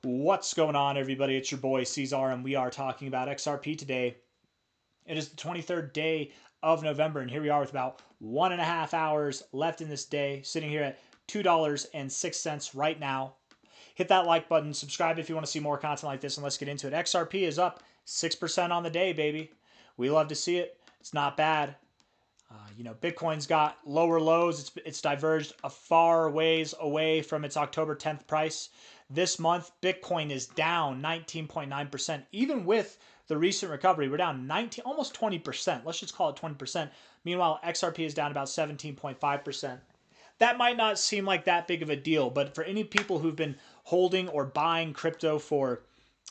What's going on, everybody? It's your boy C-Zar, and we are talking about XRP today. It is the 23rd day of November, and here we are with about 1.5 hours left in this day, sitting here at $2.06 right now. Hit that like button, subscribe if you want to see more content like this, and let's get into it. XRP is up 6% on the day, baby. We love to see it. It's not bad. Bitcoin's got lower lows. It's diverged a far ways away from its October 10th price. This month, Bitcoin is down 19.9%. Even with the recent recovery, we're down 19, almost 20%. Let's just call it 20%. Meanwhile, XRP is down about 17.5%. That might not seem like that big of a deal, but for any people who've been holding or buying crypto for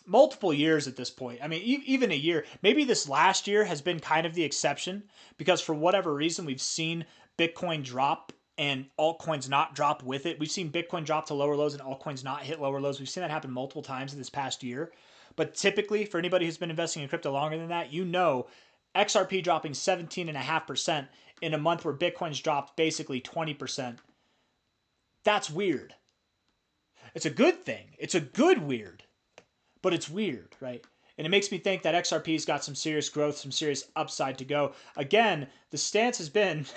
multiple years at this point. I mean, even a year. Maybe this last year has been kind of the exception because for whatever reason, we've seen Bitcoin drop and altcoins not drop with it. We've seen Bitcoin drop to lower lows and altcoins not hit lower lows. We've seen that happen multiple times in this past year. But typically, for anybody who's been investing in crypto longer than that, you know XRP dropping 17.5% in a month where Bitcoin's dropped basically 20%. That's weird. It's a good thing. It's a good weird. But it's weird, right? And it makes me think that XRP's got some serious growth, some serious upside to go. Again, the stance has been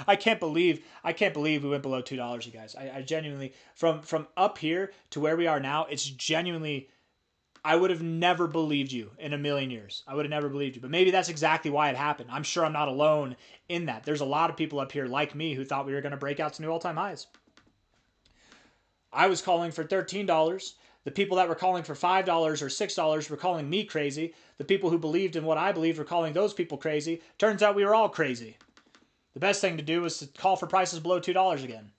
I can't believe we went below $2, you guys. I genuinely from up here to where we are now, it's genuinely I would have never believed you in a million years. I would have never believed you. But maybe that's exactly why it happened. I'm sure I'm not alone in that. There's a lot of people up here like me who thought we were going to break out to new all-time highs. I was calling for $13. The people that were calling for $5 or $6 were calling me crazy. The people who believed in what I believed were calling those people crazy. Turns out we were all crazy. The best thing to do was to call for prices below $2 again.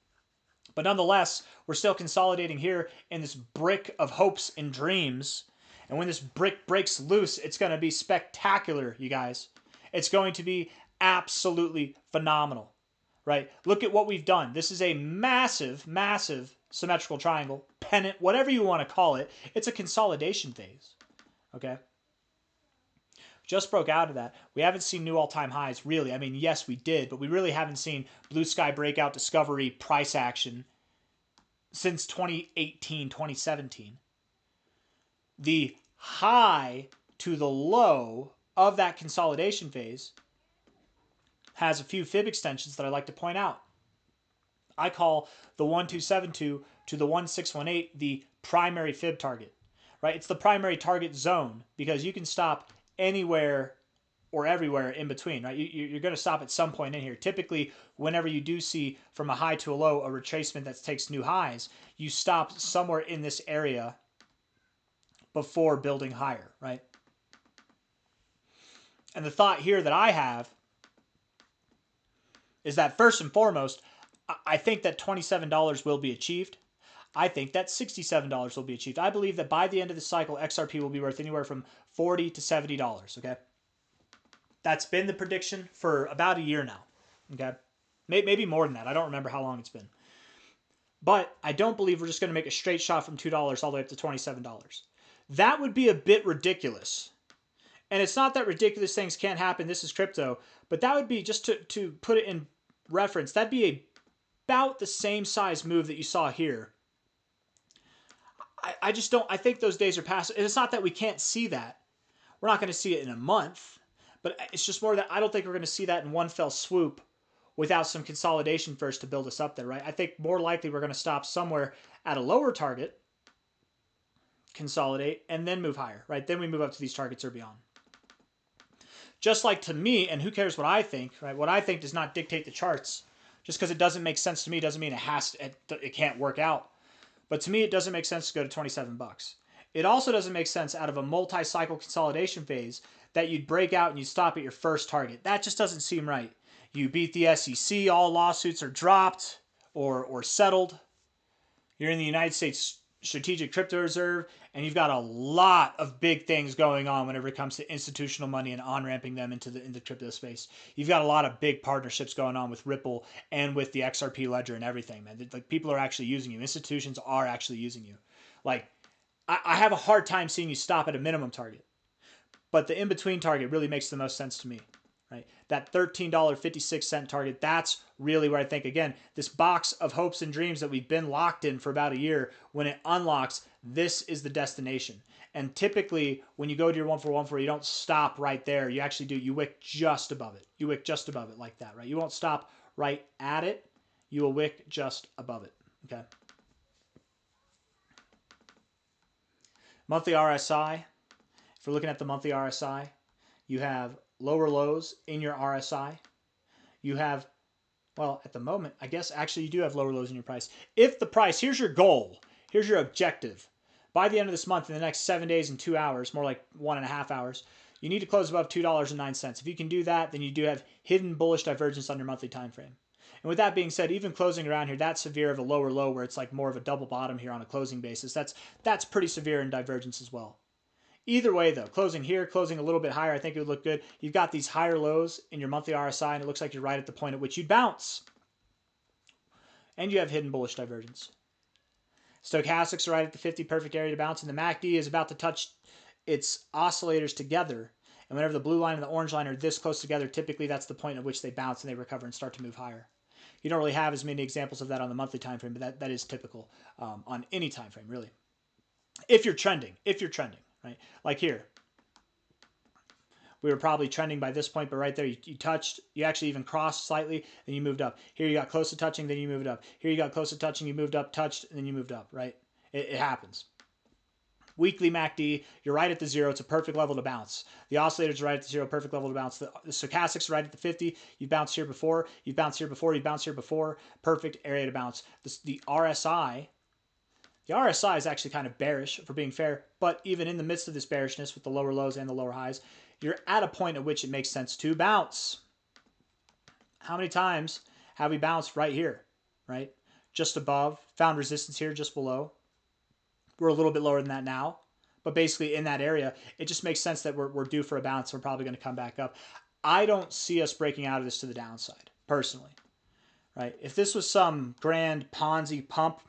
But nonetheless, we're still consolidating here in this brick of hopes and dreams. And when this brick breaks loose, it's going to be spectacular, you guys. It's going to be absolutely phenomenal, right? Look at what we've done. This is a massive, massive symmetrical triangle, pennant, whatever you want to call it. It's a consolidation phase, okay? Just broke out of that. We haven't seen new all-time highs, really. I mean, yes, we did, but we really haven't seen blue sky breakout discovery price action since 2018, 2017. The high to the low of that consolidation phase has a few fib extensions that I'd like to point out. I call the 1272 to the 1618 the primary fib target, right? It's the primary target zone because you can stop anywhere or everywhere in between, right? You're going to stop at some point in here. Typically, whenever you do see from a high to a low a retracement that takes new highs, you stop somewhere in this area before building higher, right? And the thought here that I have is that first and foremost, I think that $27 will be achieved. I think that $67 will be achieved. I believe that by the end of the cycle, XRP will be worth anywhere from $40 to $70, okay? That's been the prediction for about a year now, okay? Maybe more than that. I don't remember how long it's been. But I don't believe we're just going to make a straight shot from $2 all the way up to $27. That would be a bit ridiculous. And it's not that ridiculous things can't happen. This is crypto. But that would be, just to put it in reference, that'd be about the same size move that you saw here. I just don't, I think those days are past. And it's not that we can't see that. We're not going to see it in a month. But it's just more that I don't think we're going to see that in one fell swoop without some consolidation first to build us up there, right? I think more likely we're going to stop somewhere at a lower target, consolidate, and then move higher, right? Then we move up to these targets or beyond. Just like to me, and who cares what I think, right? What I think does not dictate the charts. Just because it doesn't make sense to me doesn't mean it can't work out. But to me, it doesn't make sense to go to 27 bucks. It also doesn't make sense out of a multi-cycle consolidation phase that you'd break out and you stop at your first target. That just doesn't seem right. You beat the SEC, all lawsuits are dropped or settled. You're in the United States Strategic Crypto Reserve, and you've got a lot of big things going on whenever it comes to institutional money and on-ramping them into the crypto space. You've got a lot of big partnerships going on with Ripple and with the XRP ledger and everything, man. Like, people are actually using you. Institutions are actually using you. Like, I have a hard time seeing you stop at a minimum target. But the in-between target really makes the most sense to me. right? That $13.56 target, that's really where I think, again, this box of hopes and dreams that we've been locked in for about a year, when it unlocks, this is the destination. And typically, when you go to your 1414, you don't stop right there. You actually do, you wick just above it. You wick just above it like that, right? You won't stop right at it. You will wick just above it, okay? Monthly RSI. If we're looking at the monthly RSI, you have lower lows in your RSI. You have, well, at the moment, I guess actually you do have lower lows in your price. If the price, here's your goal, here's your objective. By the end of this month, in the next 7 days and 2 hours, more like 1.5 hours, you need to close above $2.09. If you can do that, then you do have hidden bullish divergence on your monthly time frame. And with that being said, even closing around here, that's severe of a lower low where it's like more of a double bottom here on a closing basis. That's pretty severe in divergence as well. Either way, though, closing here, closing a little bit higher, I think it would look good. You've got these higher lows in your monthly RSI, and it looks like you're right at the point at which you'd bounce. And you have hidden bullish divergence. Stochastics are right at the 50 perfect area to bounce, and the MACD is about to touch its oscillators together. And whenever the blue line and the orange line are this close together, typically that's the point at which they bounce and they recover and start to move higher. You don't really have as many examples of that on the monthly time frame, but that is typical on any time frame, really. If you're trending, right? Like here, we were probably trending by this point, but right there you touched, you actually even crossed slightly, then you moved up. Here you got close to touching, then you moved up. Here you got close to touching, you moved up, touched, and then you moved up, right? It happens. Weekly MACD, you're right at the 0. It's a perfect level to bounce. The oscillators are right at the 0, perfect level to bounce. The stochastics are right at the 50. You've bounced here before. You've bounced here before. You've bounced here before. Perfect area to bounce. The RSI is actually kind of bearish, for being fair. But even in the midst of this bearishness with the lower lows and the lower highs, you're at a point at which it makes sense to bounce. How many times have we bounced right here, right? Just above, found resistance here just below. We're a little bit lower than that now, but basically in that area, it just makes sense that we're due for a bounce. We're probably going to come back up. I don't see us breaking out of this to the downside, personally, right? If this was some grand Ponzi pump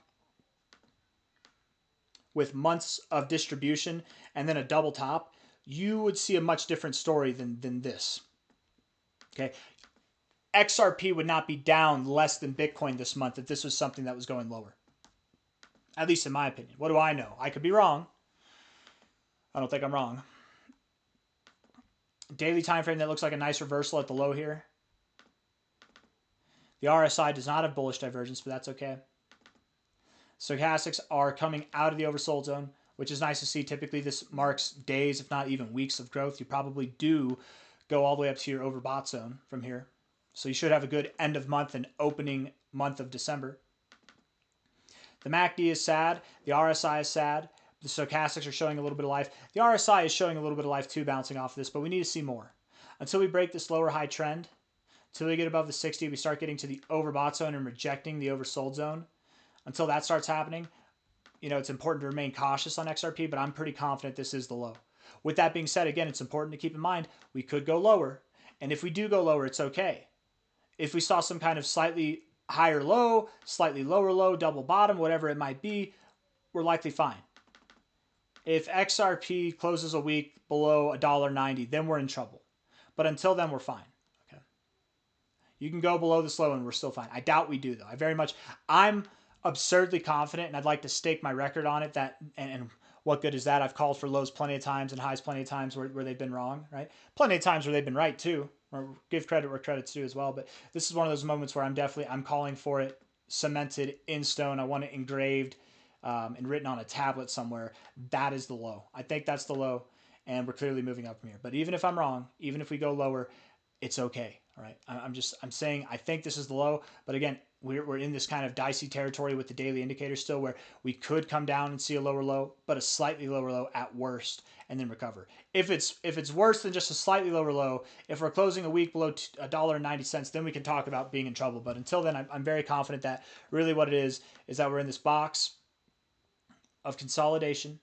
with months of distribution and then a double top, you would see a much different story than this, okay? XRP would not be down less than Bitcoin this month if this was something that was going lower. At least in my opinion. What do I know? I could be wrong. I don't think I'm wrong. Daily time frame, that looks like a nice reversal at the low here. The RSI does not have bullish divergence, but that's okay. Stochastics are coming out of the oversold zone, which is nice to see. Typically, this marks days, if not even weeks of growth. You probably do go all the way up to your overbought zone from here. So you should have a good end of month and opening month of December. The MACD is sad. The RSI is sad. The stochastics are showing a little bit of life. The RSI is showing a little bit of life too, bouncing off of this, but we need to see more. Until we break this lower high trend, until we get above the 60, we start getting to the overbought zone and rejecting the oversold zone. Until that starts happening, you know, it's important to remain cautious on XRP, but I'm pretty confident this is the low. With that being said, again, it's important to keep in mind we could go lower, and if we do go lower, it's okay. If we saw some kind of slightly higher low, slightly lower low, double bottom, whatever it might be, we're likely fine. If XRP closes a week below $1.90, then we're in trouble. But until then, we're fine. Okay. You can go below this low and we're still fine. I doubt we do, though. I'm absurdly confident, and I'd like to stake my record on it, that and what good is that? I've called for lows plenty of times and highs plenty of times where they've been wrong, right? Plenty of times where they've been right too. Or give credit where credit's due as well. But this is one of those moments where I'm calling for it cemented in stone. I want it engraved and written on a tablet somewhere. That is the low. I think that's the low, and we're clearly moving up from here. But even if I'm wrong, even if we go lower, it's okay. All right. I'm saying I think this is the low, but again, we're in this kind of dicey territory with the daily indicator still, where we could come down and see a lower low, but a slightly lower low at worst, and then recover. If it's worse than just a slightly lower low, if we're closing a week below $1.90, then we can talk about being in trouble. But until then, I'm very confident that really what it is that we're in this box of consolidation.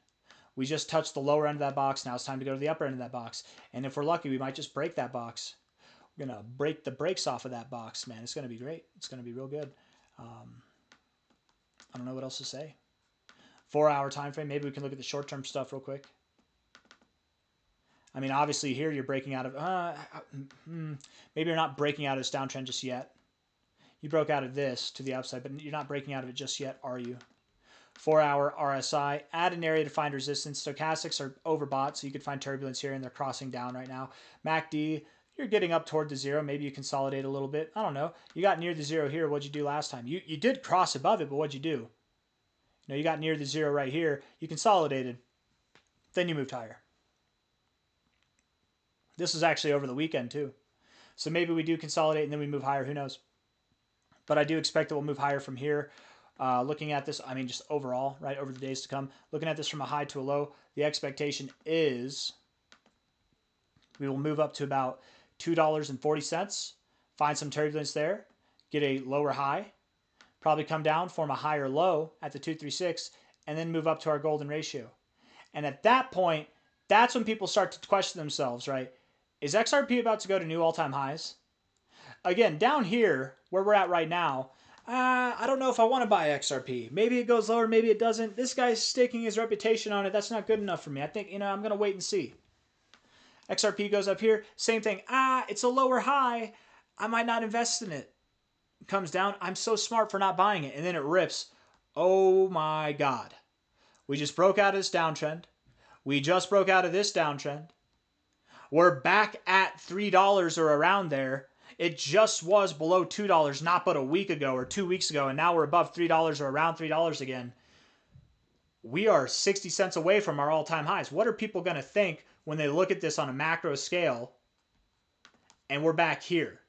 We just touched the lower end of that box. Now it's time to go to the upper end of that box. And if we're lucky, we might just break that box. We're going to break the brakes off of that box, man. It's going to be great. It's going to be real good. I don't know what else to say. 4 hour time frame. Maybe we can look at the short-term stuff real quick. I mean, obviously here you're breaking out of, maybe you're not breaking out of this downtrend just yet. You broke out of this to the upside, but you're not breaking out of it just yet, are you? 4-hour RSI, add an area to find resistance. Stochastics are overbought, so you could find turbulence here, and they're crossing down right now. MACD, you're getting up toward the zero. Maybe you consolidate a little bit. I don't know. You got near the zero here. What'd you do last time? You did cross above it, but what'd you do? You know, you got near the zero right here. You consolidated. Then you moved higher. This was actually over the weekend too. So maybe we do consolidate and then we move higher. Who knows? But I do expect that we'll move higher from here. Looking at this, I mean, just overall, right, over the days to come. Looking at this from a high to a low, the expectation is we will move up to about $2.40, find some turbulence there, get a lower high, probably come down, form a higher low at the 236, and then move up to our golden ratio. And at that point, that's when people start to question themselves, right? Is XRP about to go to new all-time highs? Again, down here, where we're at right now, I don't know if I want to buy XRP. Maybe it goes lower, maybe it doesn't. This guy's staking his reputation on it. That's not good enough for me. I think, I'm going to wait and see. XRP goes up here, same thing. It's a lower high. I might not invest in it. It comes down. I'm so smart for not buying it. And then it rips. Oh my God. We just broke out of this downtrend. We just broke out of this downtrend. We're back at $3 or around there. It just was below $2 not but a week ago or 2 weeks ago, and now we're above $3 or around $3 again. We are 60 cents away from our all-time highs. What are people going to think when they look at this on a macro scale and we're back here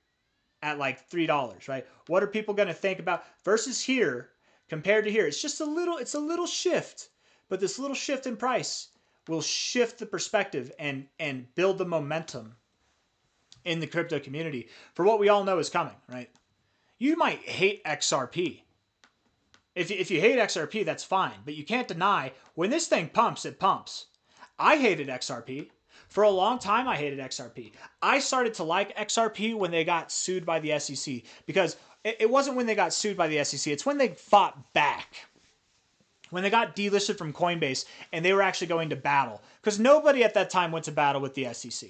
at like $3, right? What are people going to think about versus here compared to here? It's just a little shift, but this little shift in price will shift the perspective and build the momentum in the crypto community for what we all know is coming, right? You might hate XRP. If you hate XRP, that's fine, but you can't deny when this thing pumps, it pumps. I hated XRP. For a long time, I hated XRP. I started to like XRP when they got sued by the SEC because it wasn't when they got sued by the SEC. It's when they fought back. When they got delisted from Coinbase and they were actually going to battle. Because nobody at that time went to battle with the SEC.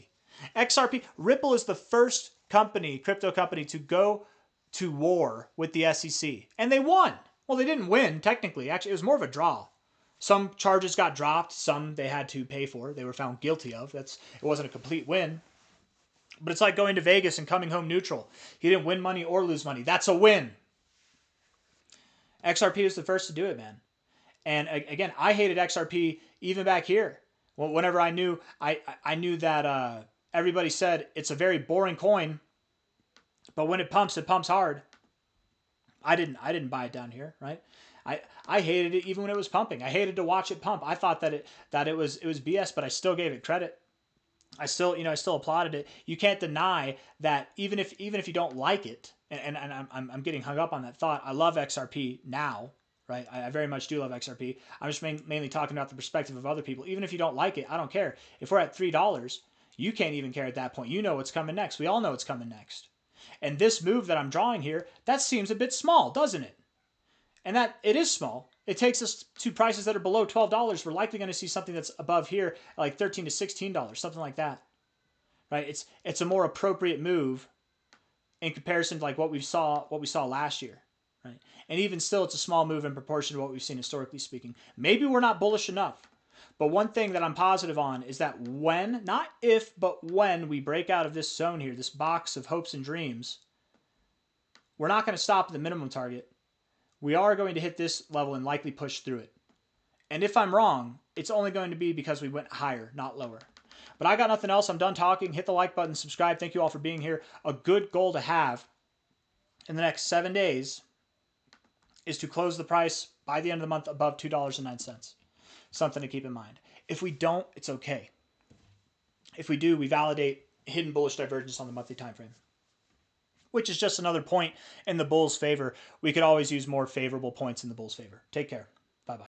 XRP, Ripple is the first company, crypto company, to go to war with the SEC. And they won. Well, they didn't win, technically. Actually, it was more of a draw. Some charges got dropped. Some they had to pay for. They were found guilty of. It wasn't a complete win. But it's like going to Vegas and coming home neutral. He didn't win money or lose money. That's a win. XRP was the first to do it, man. And again, I hated XRP even back here. Well, whenever I knew that everybody said it's a very boring coin, but when it pumps hard. I didn't buy it down here, right? I hated it even when it was pumping. I hated to watch it pump. I thought that it was BS, but I still gave it credit. I still applauded it. You can't deny that even if you don't like it, and I'm getting hung up on that thought. I love XRP now. Right, I very much do love XRP. I'm just mainly talking about the perspective of other people. Even if you don't like it, I don't care. If we're at $3, you can't even care at that point. You know what's coming next. We all know what's coming next. And this move that I'm drawing here, that seems a bit small, doesn't it? And that it is small. It takes us to prices that are below $12. We're likely going to see something that's above here, like $13 to $16, something like that. Right? It's a more appropriate move in comparison to like what we saw last year. Right? And even still, it's a small move in proportion to what we've seen historically speaking. Maybe we're not bullish enough. But one thing that I'm positive on is that when, not if, but when we break out of this zone here, this box of hopes and dreams, we're not going to stop at the minimum target. We are going to hit this level and likely push through it. And if I'm wrong, it's only going to be because we went higher, not lower. But I got nothing else. I'm done talking. Hit the like button, subscribe. Thank you all for being here. A good goal to have in the next 7 days is to close the price by the end of the month above $2.09. Something to keep in mind. If we don't, it's okay. If we do, we validate hidden bullish divergence on the monthly time frame, which is just another point in the bull's favor. We could always use more favorable points in the bull's favor. Take care. Bye-bye.